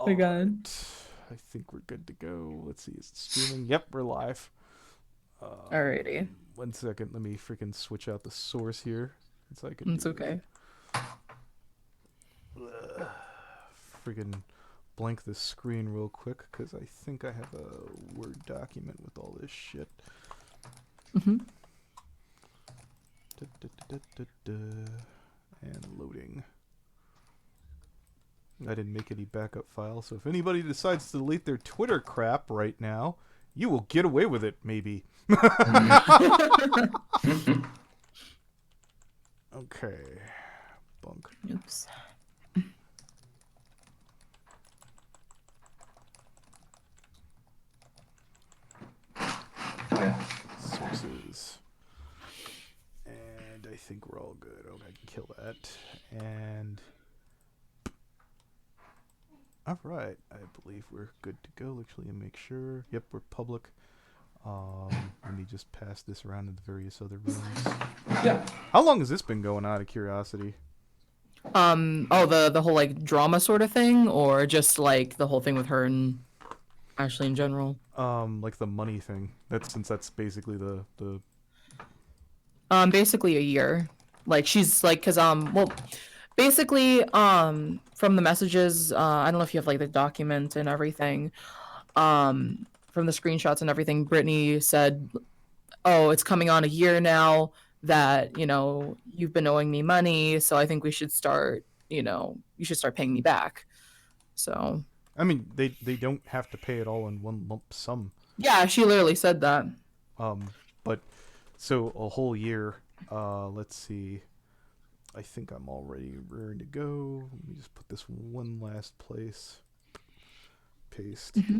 my god. I think we're good to go. Let's see, is it streaming? Yep, we're live. Alrighty. 1 second, let me freaking switch out the source here so I can It's do okay. freaking blank this screen real quick because I think I have a Word document with all this shit. Mm-hmm. And loading. I didn't make any backup files, so if anybody decides to delete their Twitter crap right now, you will get away with it, maybe. Okay. Bunk. Oops. Yeah. Sources. And I think we're all good. Oh, I can kill that. And all right, I believe we're good to go. Actually, make sure. Yep, we're public. Let me just pass this around to the various other rooms. Yeah. How long has this been going on, out of curiosity? The whole like drama sort of thing, or just like the whole thing with her and Ashley in general? Like the money thing. Since that's basically the Basically a year. Like she's like, cause basically from the messages, I don't know if you have like the document and everything. From the screenshots and everything, Brittany said, "Oh, it's coming on a year now that you've been owing me money, so I think we should start. You should start paying me back." So. I mean, they don't have to pay it all in one lump sum. Yeah, she literally said that. But so a whole year. Let's see. I think I'm already ready to go. Let me just put this one last place. Paste. Mm-hmm.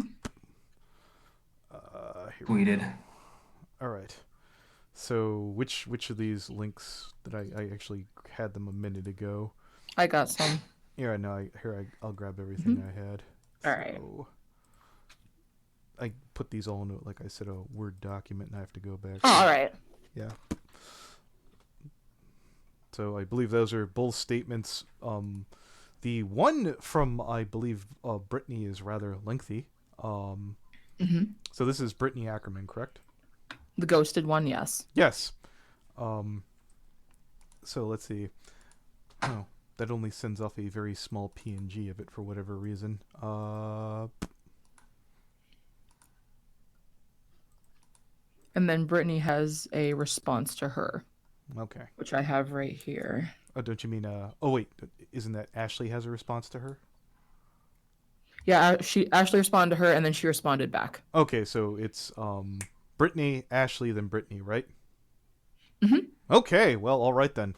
Here Tweeted. All right. So which of these links that I actually had them a minute ago? I got some. Yeah, no. I'll grab everything I had. All right. So I put these all into, like I said, a Word document, and I have to go back. Oh, all right. Yeah. So I believe those are both statements. The one from, I believe, Brtney is rather lengthy. So this is Brittney Ackerman, correct? The ghosted one, yes. Yes. So let's see. Oh, that only sends off a very small PNG of it for whatever reason. And then Brittany has a response to her. Okay. Which I have right here. Oh, don't you mean, oh wait, isn't that Ashley has a response to her? Yeah, Ashley responded to her, and then she responded back. Okay, so it's Brittany, Ashley, then Brittany, right? Mm-hmm. Okay, well, all right then.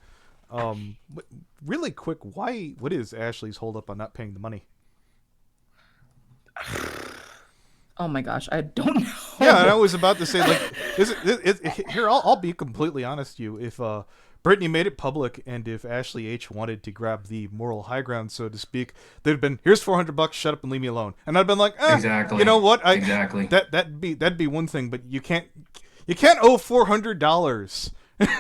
Really quick, what is Ashley's holdup on not paying the money? Oh my gosh, I don't know. Yeah, and I was about to say, like, here, I'll be completely honest with you. If Brittany made it public, and if Ashley H wanted to grab the moral high ground, so to speak, they'd have been, here's $400, shut up and leave me alone. And I'd been like, Exactly. You know what? Exactly. That'd be one thing, but you can't owe $400.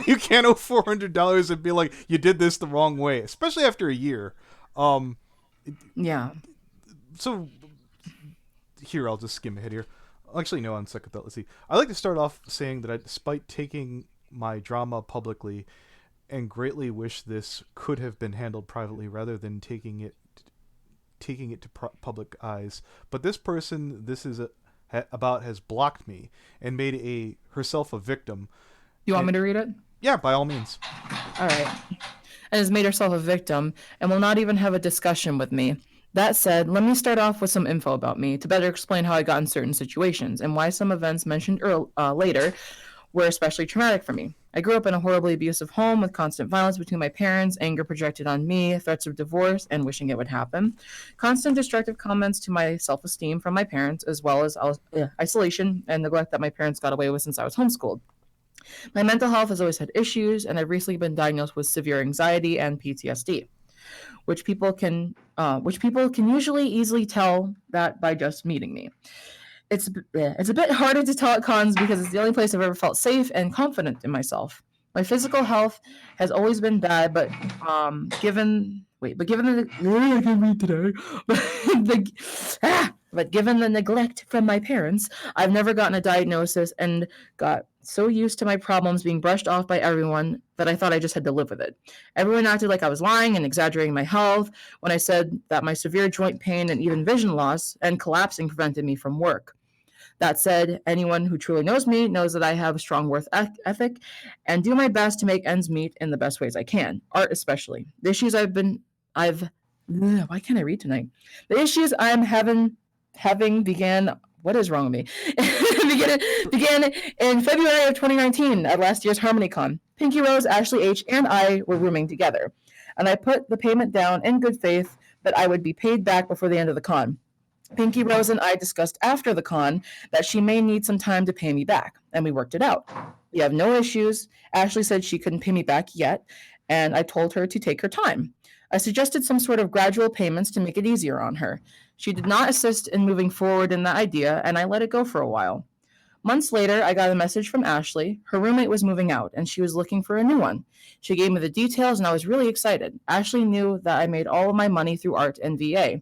You can't owe $400 and be like, you did this the wrong way, especially after a year. Yeah. So here, I'll just skim ahead here. Actually, no, on second thought, let's see. I like to start off saying that despite taking my drama publicly and greatly wish this could have been handled privately rather than taking it to public eyes. But this person this is about has blocked me and made herself a victim. You want me to read it? Yeah, by all means. All right. And has made herself a victim and will not even have a discussion with me. That said, let me start off with some info about me to better explain how I got in certain situations and why some events mentioned later were especially traumatic for me. I grew up in a horribly abusive home with constant violence between my parents, anger projected on me, threats of divorce, and wishing it would happen, constant destructive comments to my self-esteem from my parents, as well as isolation and neglect that my parents got away with since I was homeschooled. My mental health has always had issues, and I've recently been diagnosed with severe anxiety and PTSD, which people can usually easily tell that by just meeting me. It's a bit harder to tell at cons because it's the only place I've ever felt safe and confident in myself. My physical health has always been bad, but given the I can read today, but but given the neglect from my parents, I've never gotten a diagnosis and got so used to my problems being brushed off by everyone that I thought I just had to live with it. Everyone acted like I was lying and exaggerating my health when I said that my severe joint pain and even vision loss and collapsing prevented me from work. That said, anyone who truly knows me knows that I have a strong work ethic and do my best to make ends meet in the best ways I can, art especially. The issues why can't I read tonight? The issues I'm having began. What is wrong with me? began in February of 2019 at last year's HarmonyCon. Pinky Rose, Ashley H, and I were rooming together, and I put the payment down in good faith that I would be paid back before the end of the con. Pinky Rose and I discussed after the con that she may need some time to pay me back, and we worked it out. We have no issues. Ashley said she couldn't pay me back yet, and I told her to take her time. I suggested some sort of gradual payments to make it easier on her. She did not assist in moving forward in the idea, and I let it go for a while. Months later, I got a message from Ashley. Her roommate was moving out, and she was looking for a new one. She gave me the details, and I was really excited. Ashley knew that I made all of my money through art and VA,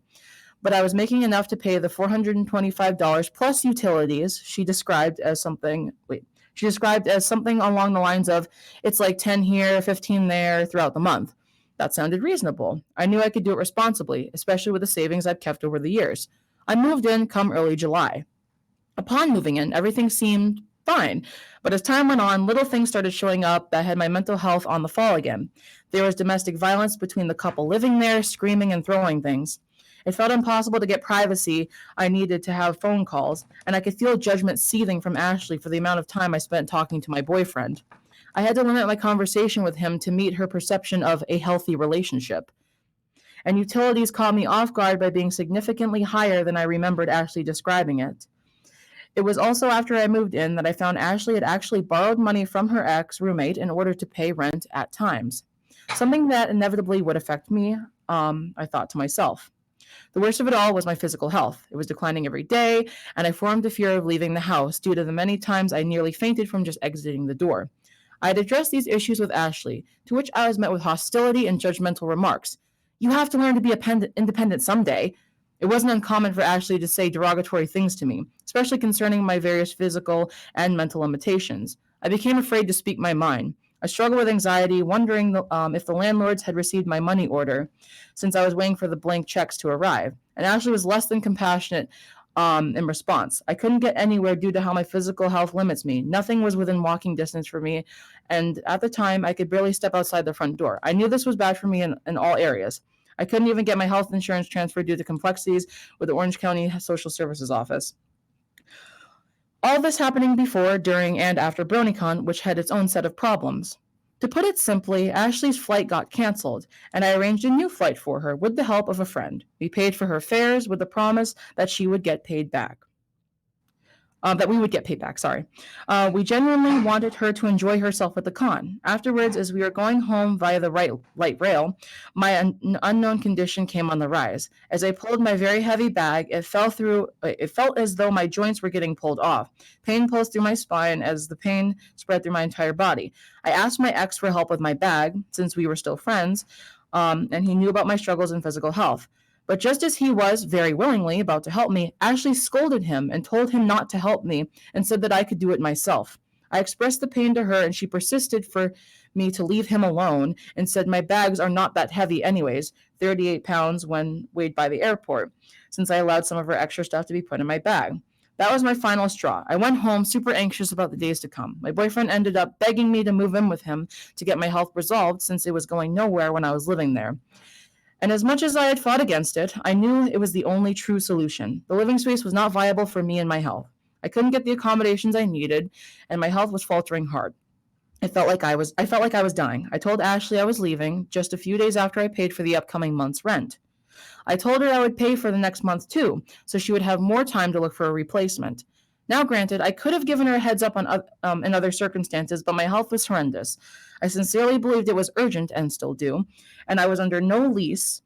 but I was making enough to pay the $425 plus utilities she described as something along the lines of, it's like 10 here, 15 there throughout the month. That sounded reasonable. I knew I could do it responsibly, especially with the savings I've kept over the years. I moved in come early July. Upon moving in, everything seemed fine, but as time went on, little things started showing up that had my mental health on the fall again. There was domestic violence between the couple living there, screaming and throwing things. It felt impossible to get privacy I needed to have phone calls, and I could feel judgment seething from Ashley for the amount of time I spent talking to my boyfriend. I had to limit my conversation with him to meet her perception of a healthy relationship. And utilities caught me off guard by being significantly higher than I remembered Ashley describing it. It was also after I moved in that I found Ashley had actually borrowed money from her ex-roommate in order to pay rent at times. Something that inevitably would affect me, I thought to myself. The worst of it all was my physical health. It was declining every day, and I formed a fear of leaving the house due to the many times I nearly fainted from just exiting the door. I had addressed these issues with Ashley, to which I was met with hostility and judgmental remarks. You have to learn to be independent someday. It wasn't uncommon for Ashley to say derogatory things to me, especially concerning my various physical and mental limitations. I became afraid to speak my mind. I struggled with anxiety, wondering if the landlords had received my money order, since I was waiting for the blank checks to arrive. And Ashley was less than compassionate in response. I couldn't get anywhere due to how my physical health limits me. Nothing was within walking distance for me, and at the time, I could barely step outside the front door. I knew this was bad for me in all areas. I couldn't even get my health insurance transferred due to complexities with the Orange County Social Services Office. All this happening before, during, and after BronyCon, which had its own set of problems. To put it simply, Ashley's flight got canceled, and I arranged a new flight for her with the help of a friend. We paid for her fares with the promise that she would get paid back. That we would get paid back, sorry. We genuinely wanted her to enjoy herself at the con. Afterwards, as we were going home via the light rail, my unknown condition came on the rise. As I pulled my very heavy bag, it felt as though my joints were getting pulled off. Pain pulsed through my spine as the pain spread through my entire body. I asked my ex for help with my bag, since we were still friends, and he knew about my struggles in physical health. But just as he was, very willingly, about to help me, Ashley scolded him and told him not to help me and said that I could do it myself. I expressed the pain to her, and she persisted for me to leave him alone and said my bags are not that heavy anyways, 38 pounds when weighed by the airport, since I allowed some of her extra stuff to be put in my bag. That was my final straw. I went home super anxious about the days to come. My boyfriend ended up begging me to move in with him to get my health resolved, since it was going nowhere when I was living there. And as much as I had fought against it, I knew it was the only true solution. The living space was not viable for me and my health. I couldn't get the accommodations I needed, and my health was faltering hard. I felt like I was dying. I told Ashley I was leaving just a few days after I paid for the upcoming month's rent. I told her I would pay for the next month too, so she would have more time to look for a replacement. Now, granted, I could have given her a heads up in other circumstances, but my health was horrendous. I sincerely believed it was urgent, and still do, and I was under no lease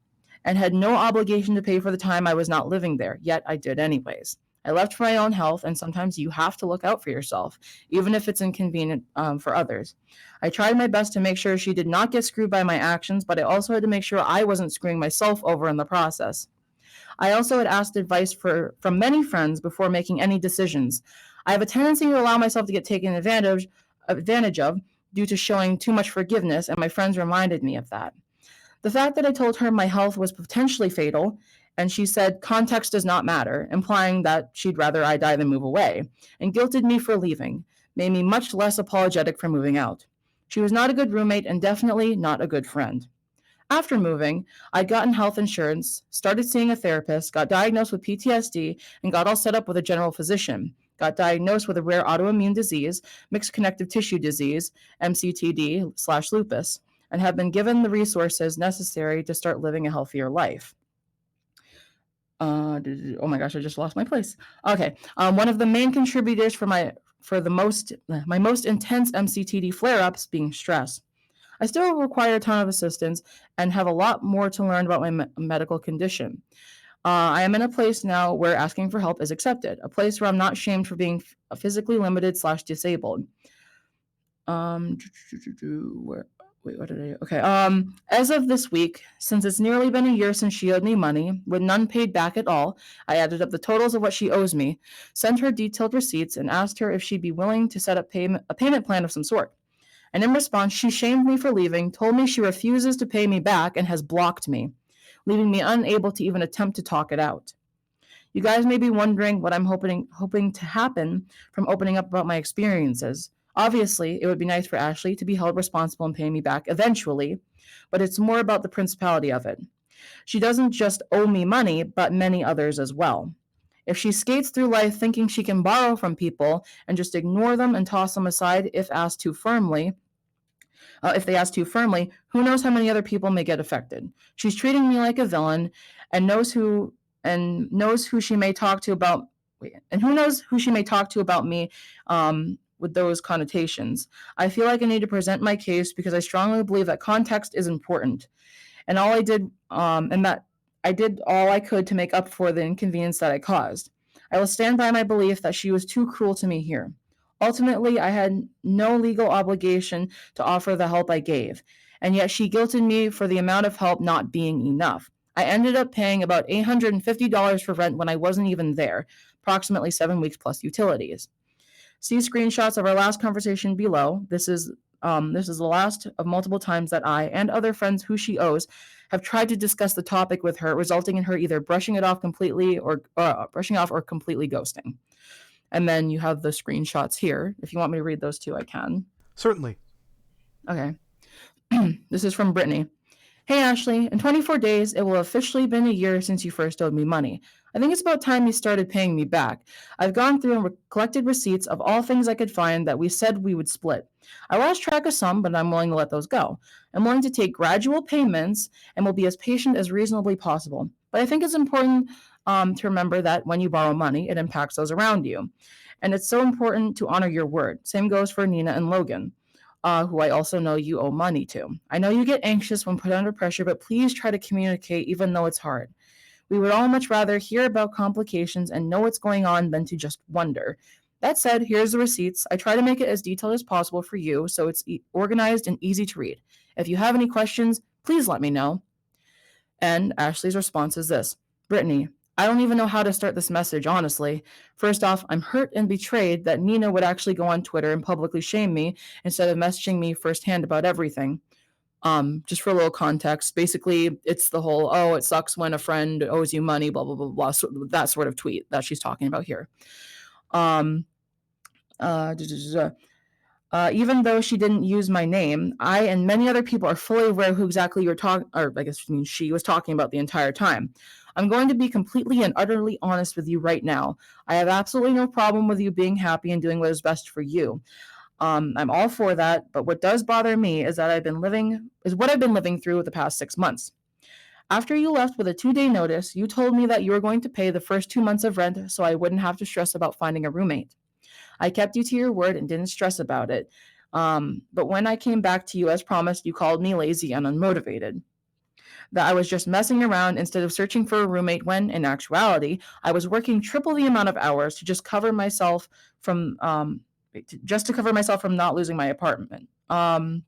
and had no obligation to pay for the time I was not living there, yet I did anyways. I left for my own health, and sometimes you have to look out for yourself, even if it's inconvenient for others. I tried my best to make sure she did not get screwed by my actions, but I also had to make sure I wasn't screwing myself over in the process. I also had asked advice from many friends before making any decisions. I have a tendency to allow myself to get taken advantage of due to showing too much forgiveness, and my friends reminded me of that. The fact that I told her my health was potentially fatal, and she said context does not matter, implying that she'd rather I die than move away, and guilted me for leaving, made me much less apologetic for moving out. She was not a good roommate and definitely not a good friend. After moving, I'd gotten health insurance, started seeing a therapist, got diagnosed with PTSD, and got all set up with a general physician. Got diagnosed with a rare autoimmune disease, mixed connective tissue disease, MCTD/lupus, and have been given the resources necessary to start living a healthier life. Oh my gosh, I just lost my place. Okay, one of the main contributors for my most intense MCTD flare-ups being stress. I still require a ton of assistance and have a lot more to learn about my medical condition. I am in a place now where asking for help is accepted, a place where I'm not shamed for being physically limited/disabled. As of this week, since it's nearly been a year since she owed me money, with none paid back at all, I added up the totals of what she owes me, sent her detailed receipts, and asked her if she'd be willing to set up a payment plan of some sort. And in response, she shamed me for leaving, told me she refuses to pay me back, and has blocked me, leaving me unable to even attempt to talk it out. You guys may be wondering what I'm hoping to happen from opening up about my experiences. Obviously, it would be nice for Ashley to be held responsible and pay me back eventually, but it's more about the principality of it. She doesn't just owe me money, but many others as well. If she skates through life thinking she can borrow from people and just ignore them and toss them aside if they ask too firmly, who knows how many other people may get affected. She's treating me like a villain and knows who she may talk to about me with those connotations. I feel like I need to present my case because I strongly believe that context is important, and that I did all I could to make up for the inconvenience that I caused. I will stand by my belief that she was too cruel to me here. Ultimately, I had no legal obligation to offer the help I gave, and yet she guilted me for the amount of help not being enough. I ended up paying about $850 for rent when I wasn't even there, approximately 7 weeks plus utilities. See screenshots of our last conversation below. This is the last of multiple times that I and other friends who she owes have tried to discuss the topic with her, resulting in her either brushing it off completely or completely ghosting. And then you have the screenshots here. If you want me to read those too, I can. Certainly. Okay. This is from Brittany. Hey, Ashley, in 24 days, it will have officially been a year since you first owed me money. I think it's about time you started paying me back. I've gone through and collected receipts of all things I could find that we said we would split. I lost track of some, but I'm willing to let those go. I'm willing to take gradual payments and will be as patient as reasonably possible. But I think it's important to remember that when you borrow money, it impacts those around you. And it's so important to honor your word. Same goes for Nina and Logan, who I also know you owe money to. I know you get anxious when put under pressure, but please try to communicate even though it's hard. We would all much rather hear about complications and know what's going on than to just wonder. That said, here's the receipts. I try to make it as detailed as possible for you so it's organized and easy to read. If you have any questions, please let me know. And Ashley's response is this. Brittany, I don't even know how to start this message, honestly. First off, I'm hurt and betrayed that Nina would actually go on Twitter and publicly shame me instead of messaging me firsthand about everything. Just for a little context, basically, it's the whole, oh, it sucks when a friend owes you money, blah, blah, blah, blah, so that sort of tweet that she's talking about here. Even though she didn't use my name, I and many other people are fully aware who exactly you're talking, or I guess she was talking about the entire time. I'm going to be completely and utterly honest with you right now. I have absolutely no problem with you being happy and doing what is best for you. I'm all for that, but what does bother me is what I've been living through the past 6 months. After you left with a 2-day notice, you told me that you were going to pay the first 2 months of rent so I wouldn't have to stress about finding a roommate. I kept you to your word and didn't stress about it. But when I came back to you as promised, you called me lazy and unmotivated. that I was just messing around instead of searching for a roommate when, in actuality, I was working triple the amount of hours to just cover myself from not losing my apartment. After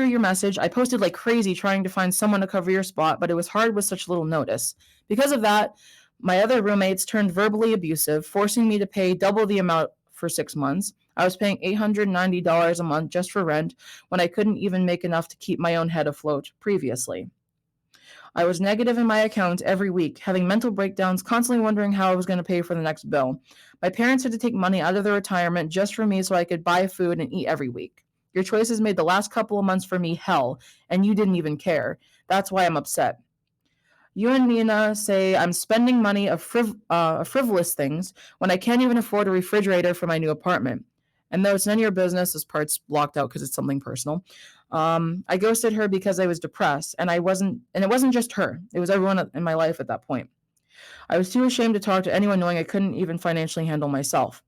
your message, I posted like crazy trying to find someone to cover your spot, but it was hard with such little notice. Because of that, my other roommates turned verbally abusive, forcing me to pay double the amount for 6 months. I was paying $890 a month just for rent when I couldn't even make enough to keep my own head afloat previously. I was negative in my account every week, having mental breakdowns, constantly wondering how I was going to pay for the next bill. My parents had to take money out of their retirement just for me so I could buy food and eat every week. Your choices made the last couple of months for me hell, and you didn't even care. That's why I'm upset. You and Nina say I'm spending money of frivolous things when I can't even afford a refrigerator for my new apartment. And though it's none of your business, this part's blocked out because it's something personal. I ghosted her because I was depressed, and it wasn't just her. It was everyone in my life at that point. I was too ashamed to talk to anyone, knowing I couldn't even financially handle myself.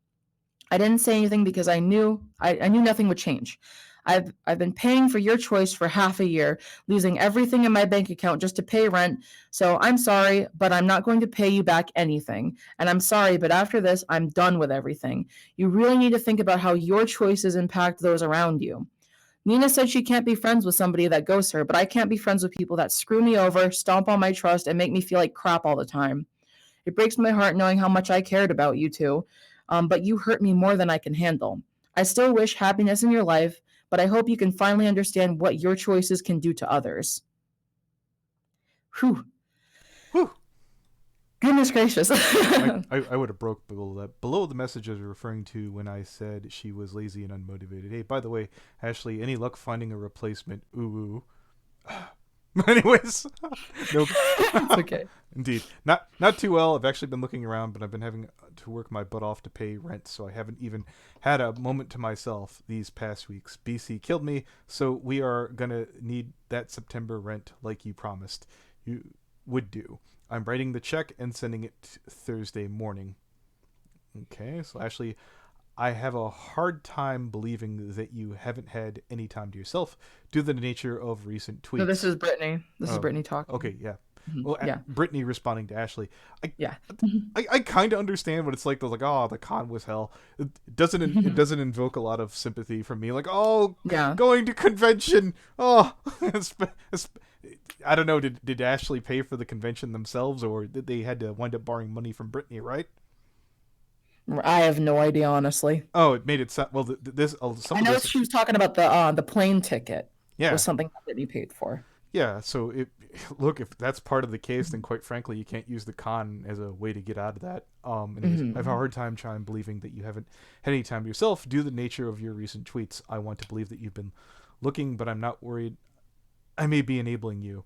I didn't say anything because I knew nothing would change. I've been paying for your choice for half a year, losing everything in my bank account just to pay rent. So I'm sorry, but I'm not going to pay you back anything. And I'm sorry, but after this, I'm done with everything. You really need to think about how your choices impact those around you. Nina said she can't be friends with somebody that ghosts her, but I can't be friends with people that screw me over, stomp on my trust, and make me feel like crap all the time. It breaks my heart knowing how much I cared about you two, but you hurt me more than I can handle. I still wish happiness in your life, but I hope you can finally understand what your choices can do to others. Whew. Whew. Goodness gracious. I would have broke below that. Below the message I was referring to when I said she was lazy and unmotivated. Hey, by the way, Ashley, any luck finding a replacement? Ooh. Anyways, nope. It's okay. Indeed, not too well. I've actually been looking around, but I've been having to work my butt off to pay rent, so I haven't even had a moment to myself these past weeks. BC killed me, so we are gonna need that September rent like you promised you would do. I'm writing the check and sending it Thursday morning. Okay, so Ashley, I have a hard time believing that you haven't had any time to yourself due to the nature of recent tweets. No, this is Brittany. This is Brittany talking. Okay, yeah. Mhm. Well, Yeah. Brittany responding to Ashley. Yeah. I kind of understand what it's like. They're like, oh, the con was hell. It doesn't invoke a lot of sympathy from me. Like, oh, Yeah. going to convention. Oh, I don't know. Did Ashley pay for the convention themselves, or did they had to wind up borrowing money from Brittany? Right? I have no idea, honestly. Oh, it made it sound well. This some I of know this, she was talking about the plane ticket yeah. was something that Brittany paid for. Yeah, so look, if that's part of the case, then quite frankly, you can't use the con as a way to get out of that. I have a hard time trying believing that you haven't had any time to yourself due to the nature of your recent tweets. I want to believe that you've been looking, but I'm not worried. I may be enabling you.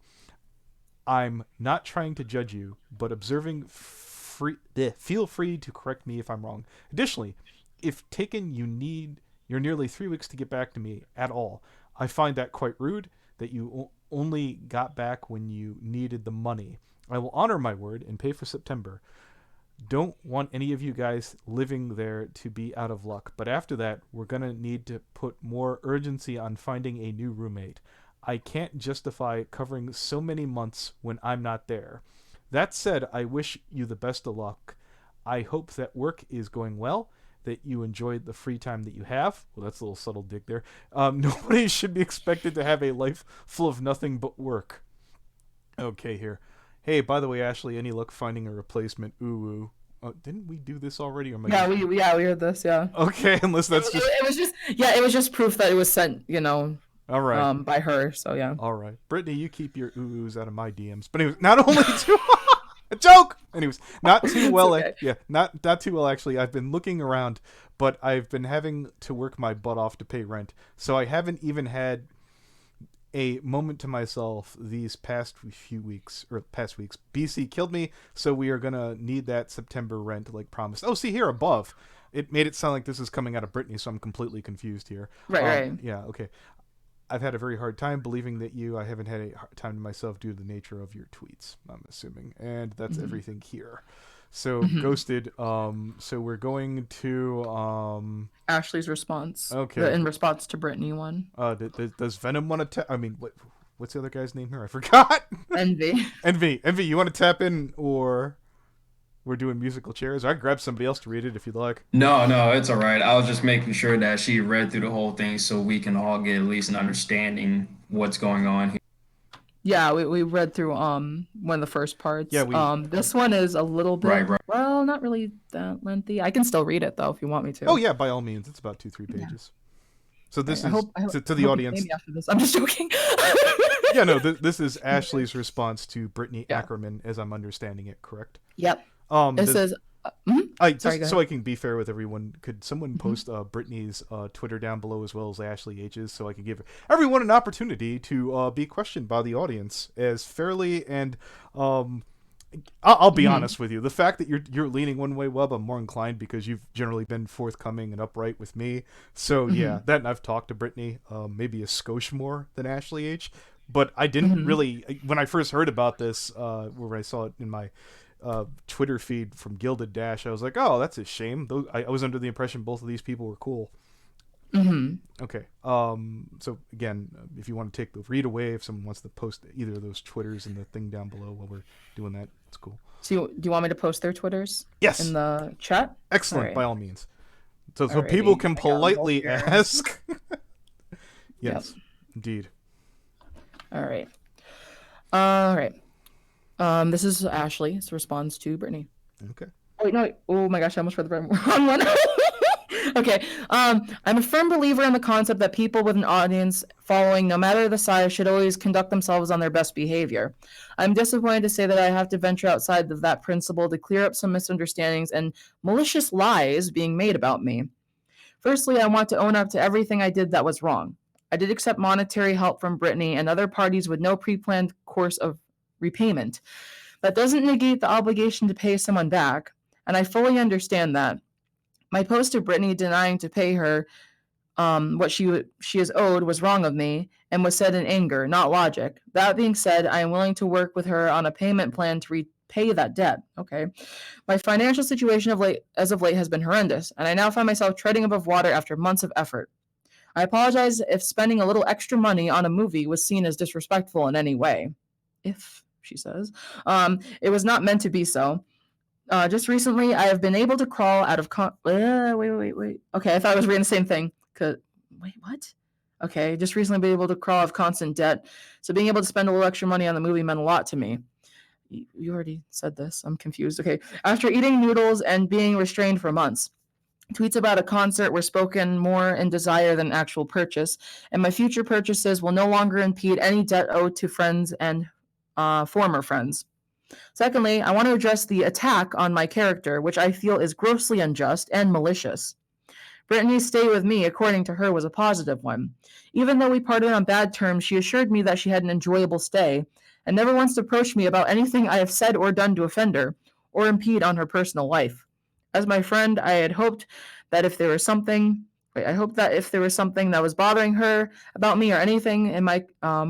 I'm not trying to judge you, but observing feel free to correct me if I'm wrong. Additionally, if taken you're nearly 3 weeks to get back to me at all. I find that quite rude that you only got back when you needed the money. I will honor my word and pay for September. Don't want any of you guys living there to be out of luck, but after that, we're going to need to put more urgency on finding a new roommate. I can't justify covering so many months when I'm not there. That said, I wish you the best of luck. I hope that work is going well, that you enjoyed the free time that you have. Well, that's a little subtle dig there. Nobody should be expected to have a life full of nothing but work. Okay, here. Hey, by the way, Ashley, any luck finding a replacement? Ooh. Didn't we do this already? Or We heard this, yeah. Okay, unless that's just... It was just proof that it was sent, all right. by her, so yeah. All right. Brittany, you keep your oohs out of my DMs. But anyways, not only to... a joke! Anyways, not too well. Okay. Yeah, not too well, actually. I've been looking around, but I've been having to work my butt off to pay rent. So I haven't even had a moment to myself these past weeks. BC killed me, so we are going to need that September rent like promised. Oh, see here above. It made it sound like this is coming out of Brittany, so I'm completely confused here. Right. Yeah, okay. I've had a very hard time believing that I haven't had a hard time to myself due to the nature of your tweets, I'm assuming. And that's everything here. So, ghosted. So we're going to... Ashley's response. Okay. In response to Brittany one. Does Venom want to... I mean, what's the other guy's name here? I forgot. Envy. Envy, you want to tap in, or we're doing musical chairs? I can grab somebody else to read it if you'd like. No, it's all right. I was just making sure that she read through the whole thing so we can all get at least an understanding what's going on here. Yeah, we read through one of the first parts. Yeah, this one is a little bit Right. well, not really that lengthy. I can still read it though if you want me to. Oh yeah, by all means, it's about 2-3 pages. So this I is hope, to the audience. Maybe after this, I'm just joking. Yeah, no, this is Ashley's response to Brittney Yeah. Ackerman, as I'm understanding it. Correct. Yep. It says. Sorry, just so I can be fair with everyone, could someone post Brittany's Twitter down below as well as Ashley H's, so I can give everyone an opportunity to be questioned by the audience as fairly and I'll be honest with you. The fact that you're leaning one way, Wub, I'm more inclined because you've generally been forthcoming and upright with me. So yeah, that and I've talked to Brittany maybe a skosh more than Ashley H. But I didn't really, when I first heard about this, where I saw it in my Twitter feed from Gilded Dash, I was like, oh, that's a shame. I was under the impression both of these people were cool. Okay. So again, if you want to take the read away, if someone wants to post either of those Twitters in the thing down below while we're doing that, it's cool. So do you want me to post their Twitters? Yes. In the chat? Excellent, Right. by all means. So Alrighty. people can I got 'em both politely here. ask. Yes, indeed. All right. All right. This is Ashley's response to Brittany. Okay. Wait, no. Oh my gosh, I almost read the wrong one. Okay. I'm a firm believer in the concept that people with an audience following, no matter the size, should always conduct themselves on their best behavior. I'm disappointed to say that I have to venture outside of that principle to clear up some misunderstandings and malicious lies being made about me. Firstly, I want to own up to everything I did that was wrong. I did accept monetary help from Brittany and other parties with no pre-planned course of repayment. That doesn't negate the obligation to pay someone back, and I fully understand that. My post to Brittany denying to pay her what she is owed was wrong of me and was said in anger, not logic. That being said, I am willing to work with her on a payment plan to repay that debt. Okay. My financial situation as of late has been horrendous, and I now find myself treading above water after months of effort. I apologize if spending a little extra money on a movie was seen as disrespectful in any way. If, she says, it was not meant to be so. Just recently, I have been able to crawl out of wait. Okay, I thought I was reading the same thing. Wait, what? Okay, just recently been able to crawl out of constant debt. So being able to spend a little extra money on the movie meant a lot to me. You already said this. I'm confused. Okay, after eating noodles and being restrained for months. Tweets about a concert were spoken more in desire than actual purchase, and my future purchases will no longer impede any debt owed to friends and former friends. Secondly, I want to address the attack on my character, which I feel is grossly unjust and malicious. Brittany's stay with me, according to her, was a positive one. Even though we parted on bad terms, she assured me that she had an enjoyable stay and never once approached me about anything I have said or done to offend her or impede on her personal life. As my friend, I had hoped that if there was something that was bothering her about me or anything in my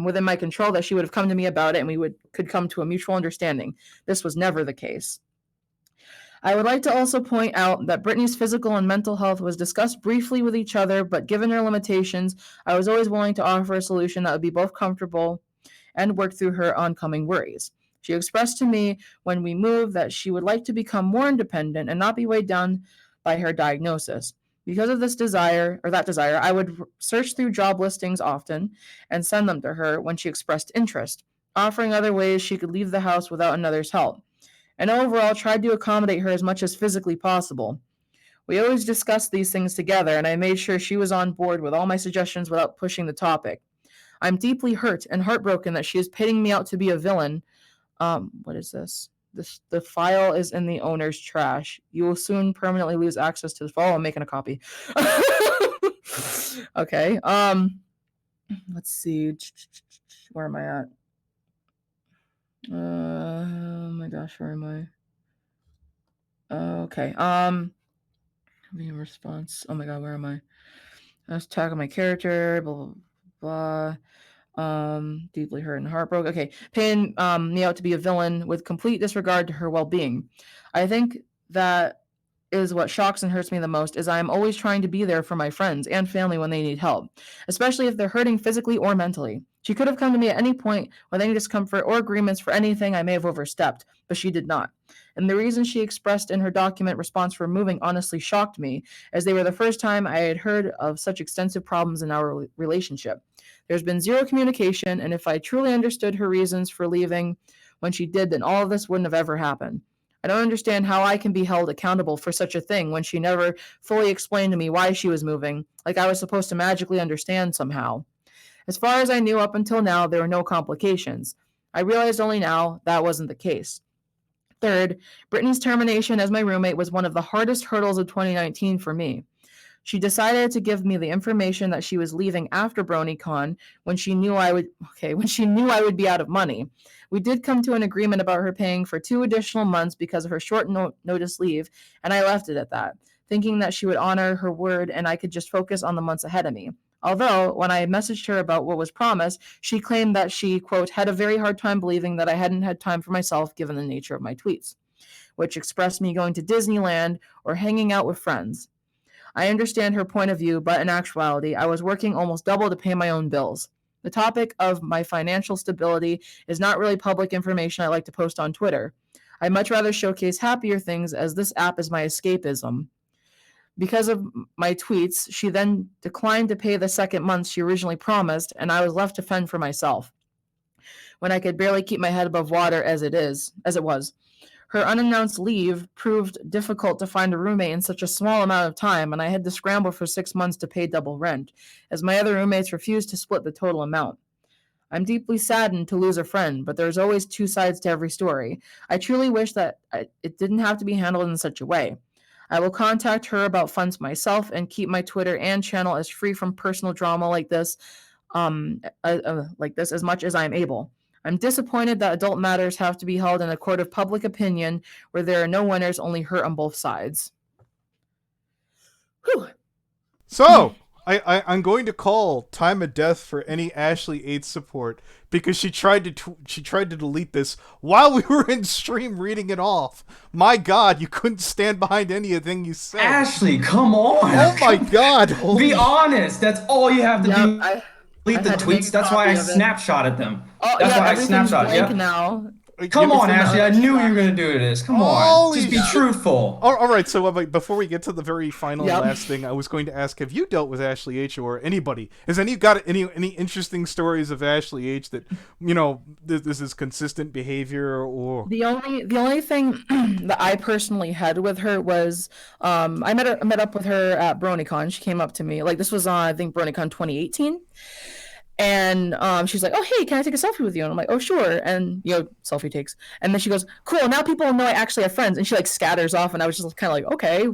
within my control, that she would have come to me about it and we could come to a mutual understanding. This was never the case. I would like to also point out that Brittany's physical and mental health was discussed briefly with each other, but given her limitations, I was always willing to offer a solution that would be both comfortable and work through her oncoming worries. She expressed to me when we moved that she would like to become more independent and not be weighed down by her diagnosis. Because of that desire, I would search through job listings often and send them to her when she expressed interest, offering other ways she could leave the house without another's help, and overall tried to accommodate her as much as physically possible. We always discussed these things together, and I made sure she was on board with all my suggestions without pushing the topic. I'm deeply hurt and heartbroken that she is pitting me out to be a villain. What is this? The file is in the owner's trash. You will soon permanently lose access to the file. I'm making a copy. Okay. Let's see. Where am I at? Oh my gosh, where am I? Okay. Being response. Oh my god, where am I? I was talking my character. Blah blah blah. Deeply hurt and heartbroken. Okay, paying me out to be a villain with complete disregard to her well-being. I think that is what shocks and hurts me the most, is I am always trying to be there for my friends and family when they need help, especially if they're hurting physically or mentally. She could have come to me at any point with any discomfort or agreements for anything I may have overstepped, but she did not. And the reason she expressed in her document response for moving honestly shocked me, as they were the first time I had heard of such extensive problems in our relationship. There's been zero communication, and if I truly understood her reasons for leaving when she did, then all of this wouldn't have ever happened. I don't understand how I can be held accountable for such a thing when she never fully explained to me why she was moving, like I was supposed to magically understand somehow. As far as I knew up until now, there were no complications. I realized only now that wasn't the case. Third, Brittany's termination as my roommate was one of the hardest hurdles of 2019 for me. She decided to give me the information that she was leaving after BronyCon when she knew I would be out of money. We did come to an agreement about her paying for 2 additional months because of her short notice leave, and I left it at that, thinking that she would honor her word and I could just focus on the months ahead of me. Although, when I messaged her about what was promised, she claimed that she, quote, had a very hard time believing that I hadn't had time for myself given the nature of my tweets, which expressed me going to Disneyland or hanging out with friends. I understand her point of view, but in actuality, I was working almost double to pay my own bills. The topic of my financial stability is not really public information I like to post on Twitter. I'd much rather showcase happier things, as this app is my escapism. Because of my tweets, she then declined to pay the second month she originally promised, and I was left to fend for myself, when I could barely keep my head above water as it was. Her unannounced leave proved difficult to find a roommate in such a small amount of time, and I had to scramble for 6 months to pay double rent, as my other roommates refused to split the total amount. I'm deeply saddened to lose a friend, but there's always 2 sides to every story. I truly wish that it didn't have to be handled in such a way. I will contact her about funds myself and keep my Twitter and channel as free from personal drama like this as much as I'm able. I'm disappointed that adult matters have to be held in a court of public opinion where there are no winners, only hurt on both sides. Whew. So, I'm going to call time of death for any Ashley 8 support, because she tried to delete this while we were in stream reading it off. My God, you couldn't stand behind anything you said. Ashley, come on. Oh my God. Be honest. That's all you have to do. Delete the had to make tweets. a That's why I copy of it. snapshotted them. Oh, That's yeah, why I everything's snapshotted. blank Yeah. now. Come on, Ashley. I knew another you were gonna do this. Come Holy on. Just be truthful. All right, so before we get to the very final Yep. last thing, I was going to ask, have you dealt with Ashley H or anybody? Has any got any interesting stories of Ashley H that, this is consistent behavior or... The only thing that I personally had with her was I met up with her at BronyCon. She came up to me, like, this was on, I think, BronyCon 2018. And she's like, "Oh, hey, can I take a selfie with you?" And I'm like, "Oh, sure." And selfie takes. And then she goes, "Cool, now people know I actually have friends." And she like scatters off, and I was just kind of like, "Okay,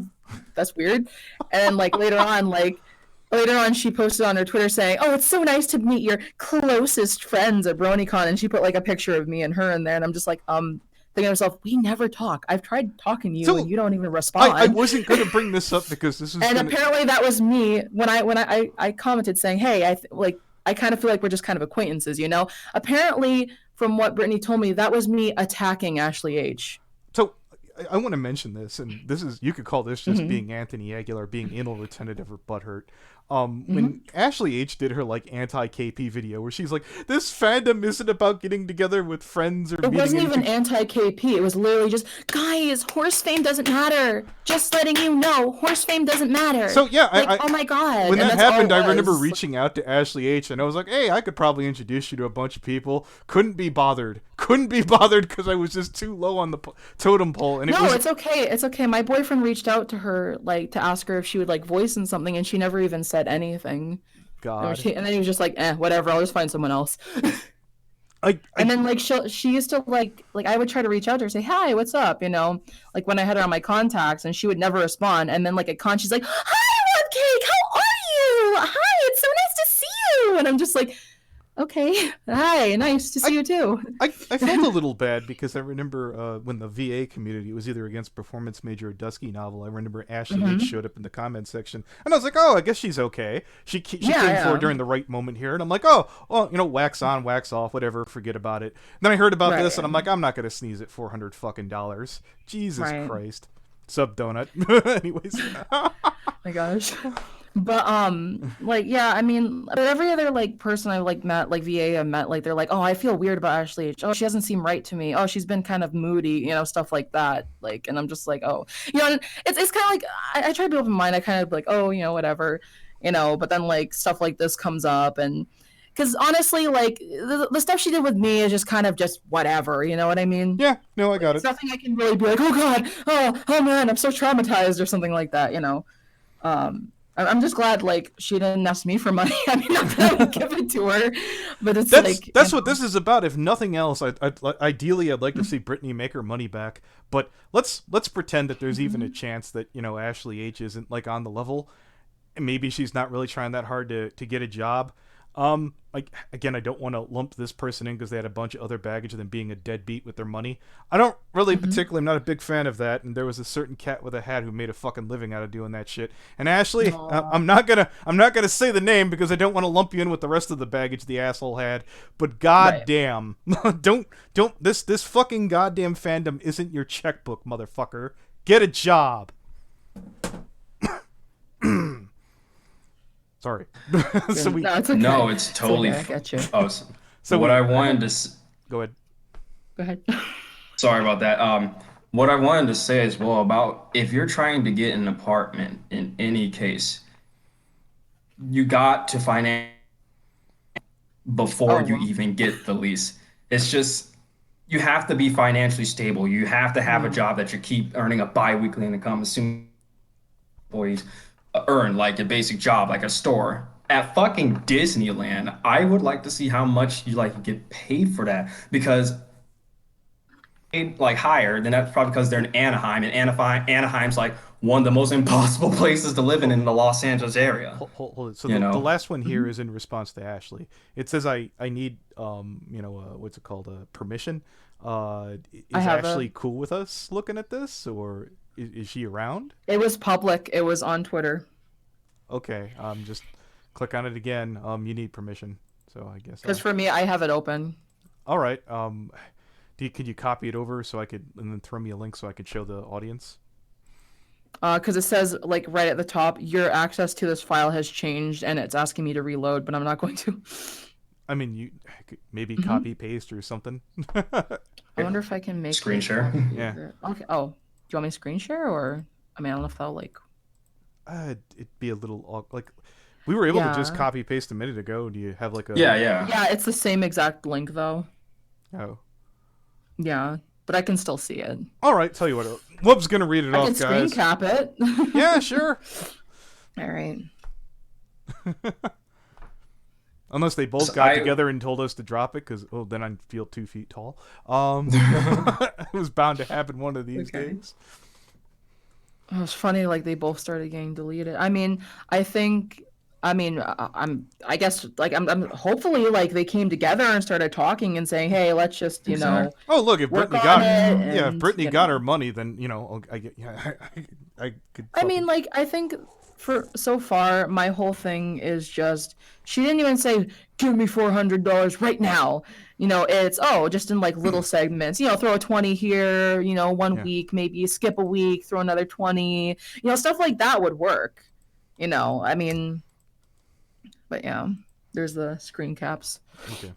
that's weird." And like later on, she posted on her Twitter saying, "Oh, it's so nice to meet your closest friends at BronyCon." And she put like a picture of me and her in there, and I'm just like, thinking to myself, we never talk. I've tried talking to you, and you don't even respond. I wasn't going to bring this up because this is. And apparently that was me when I commented saying, "Hey, I kind of feel like we're just kind of acquaintances, Apparently, from what Brittany told me, that was me attacking Ashley H. So, I want to mention this, and this is, you could call this just being Anthony Aguilar, being anal retentive or butthurt. When Ashley H did her like anti-KP video where she's like, this fandom isn't about getting together with friends or It wasn't even anti-KP. It was literally just, guys, horse fame doesn't matter. Just letting you know, horse fame doesn't matter. So yeah, oh my God. When and that that's happened, all it I remember was. reaching out to Ashley H and I was like, hey, I could probably introduce you to a bunch of people. Couldn't be bothered because I was just too low on the totem pole. And it's okay. It's okay. My boyfriend reached out to her like to ask her if she would like voice in something, and she never even said anything. God. And then he was just like, whatever, I'll just find someone else. And then like she used to like I would try to reach out to her, say, hi, what's up, like when I had her on my contacts, and she would never respond. And then like at con, she's like, hi, Wubcake, how are you? Hi, it's so nice to see you. And I'm just like, okay, hi, nice to see you too. I felt a little bad because I remember when the VA community was either against Performance Major or Dusky Novel, I remember Ashley H showed up in the comment section, and I was like, oh, I guess she's okay. She came forward during the right moment here, and I'm like, oh, well, wax on, wax off, whatever, forget about it. And then I heard about this, and I'm like, I'm not gonna sneeze at $400 fucking. Jesus Christ. Sub donut. Anyways. My gosh. But like yeah, I mean, but every other like person I like met, like VA I met, like they're like, oh, I feel weird about Ashley. Oh, she doesn't seem right to me. Oh, she's been kind of moody, stuff like that. Like, and I'm just like, oh, and it's kind of like I try to be open minded. I kind of like, oh, whatever, But then like stuff like this comes up, and because honestly, like the stuff she did with me is just kind of just whatever. You know what I mean? Yeah, no, I got It's it. nothing I can really be like, oh God, oh man, I'm so traumatized or something like that. I'm just glad like she didn't ask me for money. I mean, not that I would give it to her, but it's That's like that's what this is about. If nothing else, ideally I'd like to see Brittany make her money back. But let's pretend that there's even a chance that Ashley H isn't like on the level. And maybe she's not really trying that hard to get a job. Like again, I don't want to lump this person in because they had a bunch of other baggage than being a deadbeat with their money. I don't really particularly. I'm not a big fan of that. And there was a certain cat with a hat who made a fucking living out of doing that shit. And Ashley, I'm not gonna say the name because I don't want to lump you in with the rest of the baggage the asshole had. But goddamn, don't this fucking goddamn fandom isn't your checkbook, motherfucker. Get a job. Sorry. So we no, it's okay. No, it's totally. I got you. Oh, So what we I wanted to. go ahead. Go ahead. Sorry about that. What I wanted to say as well about if you're trying to get an apartment in any case, you got to finance before Oh you well. even get the lease. It's just you have to be financially stable. You have to have a job that you keep earning a bi-weekly income, assuming employees earn like a basic job, like a store. At fucking Disneyland, I would like to see how much you like get paid for that because like higher, then that's probably because they're in Anaheim, and Anaheim's like one of the most impossible places to live in the Los Angeles area. Hold it. So You the know, last one here is in response to Ashley. It says I need what's it called, permission. I Is have Ashley cool with us looking at this, or is she around? it was public. It was on Twitter. Okay, just click on it again. You need permission, so I guess. Because for me, I have it open. All right. Could you copy it over so I could, and then throw me a link so I could show the audience? Because it says like right at the top, your access to this file has changed, and it's asking me to reload, but I'm not going to. I mean, you maybe copy paste or something. I wonder if I can make screen a share. copy of Yeah. it. Okay. Oh, do you want me to screen share or? I mean, I don't know if that'll like. It'd be a little like we were able to just Yeah. copy paste a minute ago. Do you have like a Yeah. Yeah, it's the same exact link though. Oh. Yeah, but I can still see it. All right, tell you what. Whoop's gonna read it I off, can screen guys. cap it. Yeah, sure. All right. Unless they both So got together and told us to drop it, because then I'd feel 2 feet tall. It was bound to happen one of these Okay. days. It was funny, like they both started getting deleted. I mean, I think, I guess, like, I'm hopefully, like, they came together and started talking and saying, hey, let's just, Exactly. Oh, look, if work Brittany on got it. if And, Brittany got her money, then I get I could. I mean, like, I think for so far, my whole thing is just, she didn't even say, give me $400 right now. It's, just in like little segments, throw a 20 here, one Yeah. week, maybe skip a week, throw another 20, stuff like that would work, I mean, but yeah, there's the screen caps. Okay.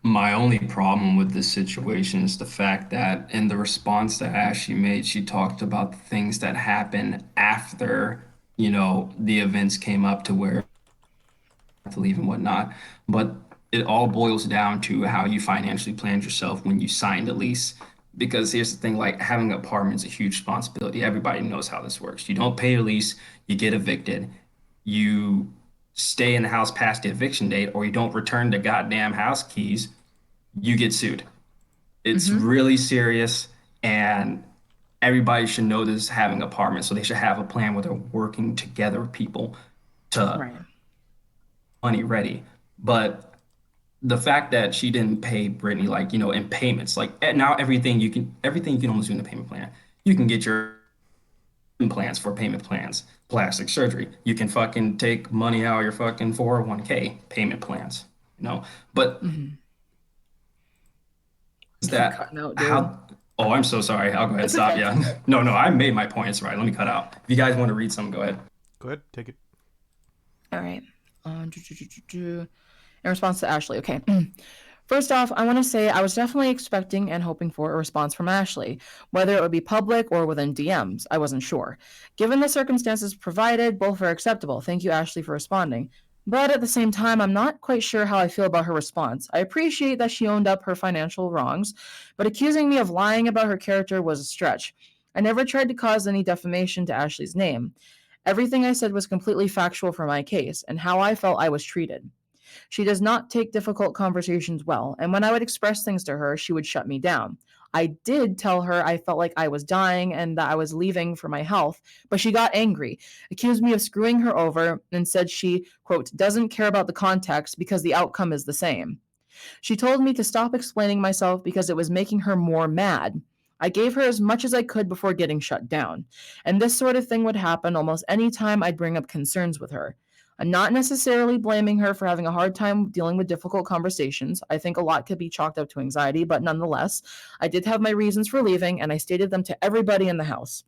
My only problem with this situation is the fact that in the response that Ashley made, she talked about the things that happened after, the events came up to where to leave and whatnot. But it all boils down to how you financially planned yourself when you signed a lease. Because here's the thing, like having an apartment is a huge responsibility. Everybody knows how this works. You don't pay your lease, you get evicted. You stay in the house past the eviction date, or you don't return the goddamn house keys, you get sued. It's really serious, and everybody should know this having apartments. So they should have a plan where they're working together with people to Right. money ready. But the fact that she didn't pay Brittany, like, in payments, like now everything you can almost do in a payment plan. You can get your plans for payment plans, plastic surgery. You can fucking take money out of your fucking 401k payment plans. But is Keep that cutting out, dude. how Oh, I'm so sorry. I'll go ahead and It's stop. okay. Yeah. No, no, I made my point. It's all right. Let me cut out. If you guys want to read something, go ahead. Go ahead, take it. All right. In response to Ashley, okay. First off, I want to say I was definitely expecting and hoping for a response from Ashley, whether it would be public or within DMs. I wasn't sure. Given the circumstances provided, both are acceptable. Thank you, Ashley, for responding. But at the same time, I'm not quite sure how I feel about her response. I appreciate that she owned up her financial wrongs, but accusing me of lying about her character was a stretch. I never tried to cause any defamation to Ashley's name. Everything I said was completely factual for my case and how I felt I was treated. She does not take difficult conversations well, and when I would express things to her, she would shut me down. I did tell her I felt like I was dying and that I was leaving for my health, but she got angry, accused me of screwing her over, and said she, quote, doesn't care about the context because the outcome is the same. She told me to stop explaining myself because it was making her more mad. I gave her as much as I could before getting shut down. And this sort of thing would happen almost any time I'd bring up concerns with her. I'm not necessarily blaming her for having a hard time dealing with difficult conversations. I think a lot could be chalked up to anxiety, but nonetheless, I did have my reasons for leaving, and I stated them to everybody in the house.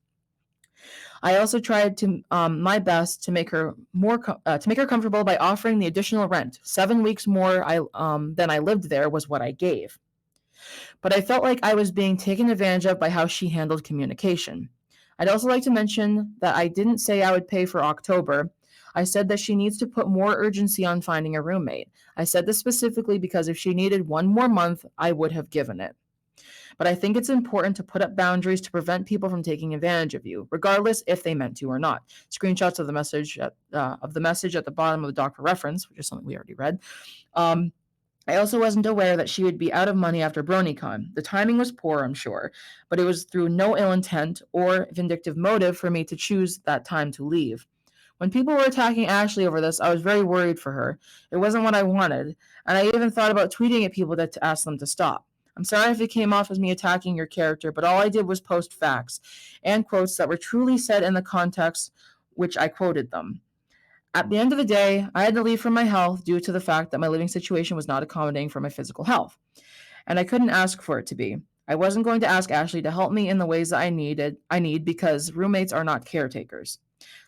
I also tried to my best to make her to make her comfortable by offering the additional rent. 7 weeks more than I lived there was what I gave. But I felt like I was being taken advantage of by how she handled communication. I'd also like to mention that I didn't say I would pay for October. I said that she needs to put more urgency on finding a roommate. I said this specifically because if she needed one more month, I would have given it. But I think it's important to put up boundaries to prevent people from taking advantage of you, regardless if they meant to or not. Screenshots of the message at the bottom of the doc for reference, which is something we already read. I also wasn't aware that she would be out of money after BronyCon. The timing was poor, I'm sure, but it was through no ill intent or vindictive motive for me to choose that time to leave. When people were attacking Ashley over this, I was very worried for her. It wasn't what I wanted, and I even thought about tweeting at people to ask them to stop. I'm sorry if it came off as me attacking your character, but all I did was post facts and quotes that were truly said in the context which I quoted them. At the end of the day, I had to leave for my health due to the fact that my living situation was not accommodating for my physical health, and I couldn't ask for it to be. I wasn't going to ask Ashley to help me in the ways that I need because roommates are not caretakers.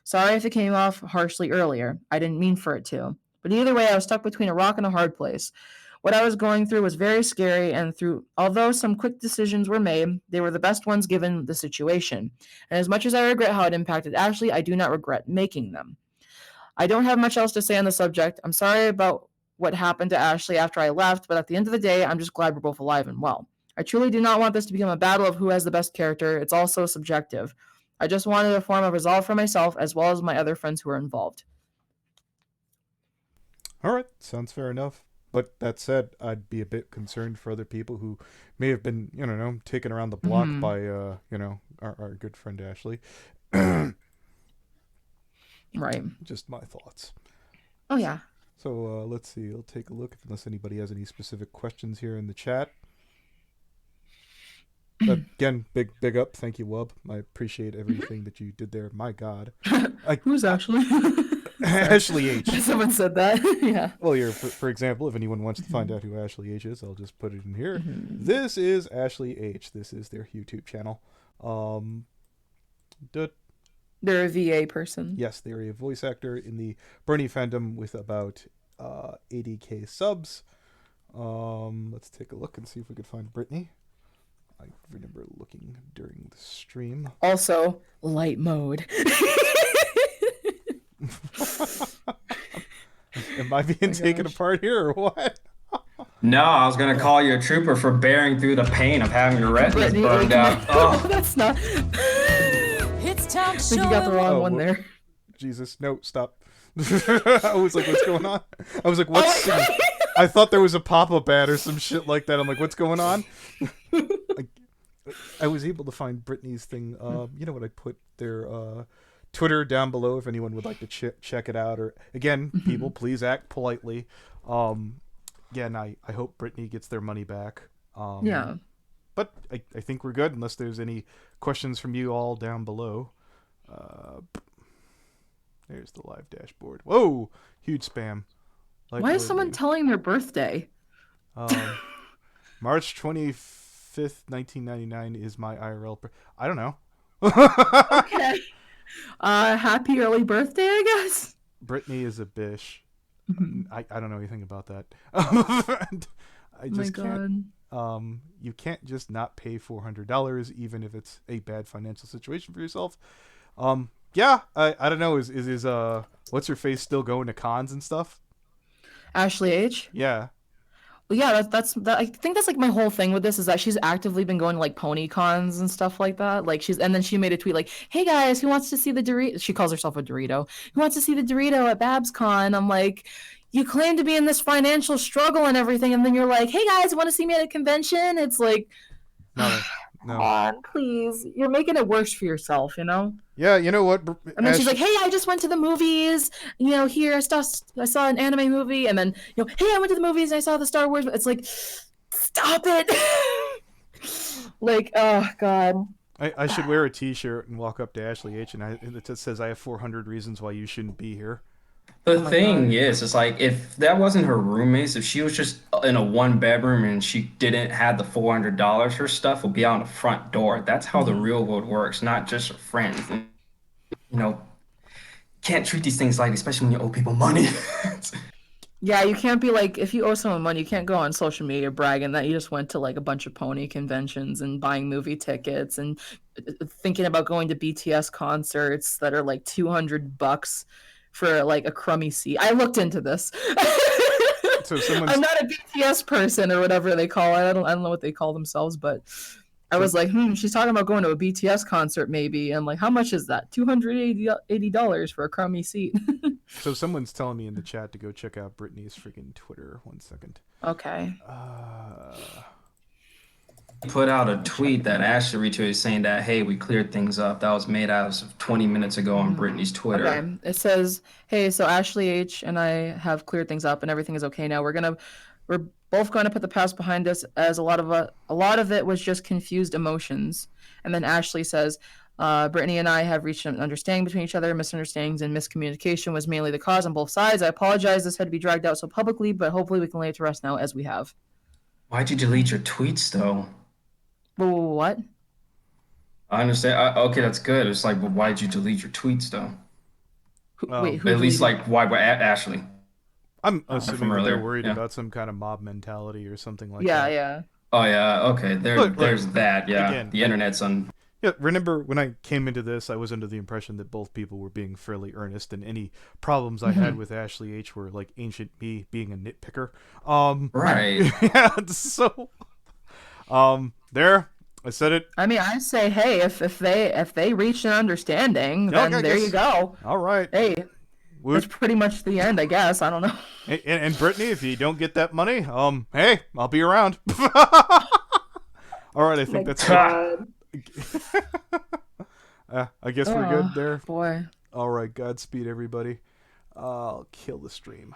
Sorry if it came off harshly earlier. I didn't mean for it to. But either way, I was stuck between a rock and a hard place. What I was going through was very scary, and although some quick decisions were made, they were the best ones given the situation. And as much as I regret how it impacted Ashley, I do not regret making them. I don't have much else to say on the subject. I'm sorry about what happened to Ashley after I left, but at the end of the day, I'm just glad we're both alive and well. I truly do not want this to become a battle of who has the best character. It's also subjective. I just wanted a form of resolve for myself as well as my other friends who are involved. All right, sounds fair enough. But that said, I'd be a bit concerned for other people who may have been, taken around the block by, our good friend Ashley. Right. Just my thoughts. Oh, yeah. So let's see. I'll take a look unless anybody has any specific questions here in the chat. Again, big up. Thank you, Wub. I appreciate everything that you did there. My God. Who's Ashley? Ashley H. Someone said that. Yeah. Well, here, for example, if anyone wants to find out who Ashley H is, I'll just put it in here. This is Ashley H. This is their YouTube channel. They're a VA person. Yes, they're a voice actor in the Brtiney fandom with about 80k subs. Let's take a look and see if we could find Brtiney. I remember looking during the stream. Also, light mode. Am I being taken apart here or what? No, I was gonna call you a trooper for bearing through the pain of having your retinas Brittney burned Ackman. out. Oh, That's not. It's time to I think you show got the him. wrong one there. Jesus, no, stop. I was like, what's going on? I was like, what's... I thought there was a pop-up ad or some shit like that. I'm like, what's going on? I was able to find Brittany's thing. You know what? I put their Twitter down below if anyone would like to check it out. Or again, people, please act politely. Again, I hope Brittany gets their money back. Yeah. But I think we're good unless there's any questions from you all down below. There's the live dashboard. Whoa! Huge spam. Why is someone telling their birthday? March 25th. 5th, 1999 is my IRL. I don't know. Okay. Happy early birthday, I guess. Brittany is a bish. I don't know anything about that. And I Oh my just can't. God. You can't just not pay $400 even if it's a bad financial situation for yourself. Yeah, I don't know. Is what's her face still going to cons and stuff? Ashley H. Yeah. Well, yeah, that's that. I think that's like my whole thing with this is that she's actively been going to like pony cons and stuff like that. Like and then she made a tweet like, "Hey guys, who wants to see the Dorito?" She calls herself a Dorito. Who wants to see the Dorito at Babs Con? I'm like, you claim to be in this financial struggle and everything, and then you're like, "Hey guys, want to see me at a convention?" It's like, No. come on, please, you're making it worse for yourself, you know. Yeah, you know what? And then she's like, "Hey, I just went to the movies. You know, here I saw an anime movie, and then hey, I went to the movies and I saw the Star Wars." It's like, stop it! Like, oh God. I should wear a T-shirt and walk up to Ashley H and it says, "I have 400 reasons why you shouldn't be here." The my thing God. is, it's like if that wasn't her roommates, if she was just in a one bedroom and she didn't have the $400, her stuff would be out on the front door. That's how the real world works, not just her friends. And, can't treat these things lightly, especially when you owe people money. Yeah, you can't be like, if you owe someone money, you can't go on social media bragging that you just went to like a bunch of pony conventions and buying movie tickets and thinking about going to BTS concerts that are like $200 for like a crummy seat. I looked into this. So someone's I'm not a BTS person or whatever they call it. I don't know what they call themselves, but I was like, she's talking about going to a BTS concert maybe. And like, how much is that? $280 for a crummy seat. So someone's telling me in the chat to go check out Brittany's freaking Twitter. 1 second. Okay. Put out a tweet that Ashley retweeted saying that, hey, we cleared things up. That was made as of 20 minutes ago on Brittany's Twitter. Okay. It says, "Hey, so Ashley H and I have cleared things up and everything is okay now. We're both going to put the past behind us, as a lot of it was just confused emotions." And then Ashley says, "Brittany and I have reached an understanding between each other. Misunderstandings and miscommunication was mainly the cause on both sides. I apologize this had to be dragged out so publicly, but hopefully we can lay it to rest now as we have." Why'd you delete your tweets, though? What? I understand. Okay, that's good. It's like, but why'd you delete your tweets, though? Wait, who At least, deleted? like, why Ashley? I'm from assuming that earlier, they're worried yeah. about some kind of mob mentality or something like Yeah, that. yeah. Oh, yeah, okay. Look, There's that, yeah. again, The internet's on... Yeah, remember when I came into this, I was under the impression that both people were being fairly earnest, and any problems I had with Ashley H were like ancient me being a nitpicker. Right. Yeah, so there, I said it. I mean, I say, hey, if they reach an understanding, then I there guess- you go. All right. Hey, that's pretty much the end, I guess. I don't know. And Brittany, if you don't get that money, hey, I'll be around. All right, I think that's God. I guess we're good there. Boy. All right, Godspeed, everybody. I'll kill the stream.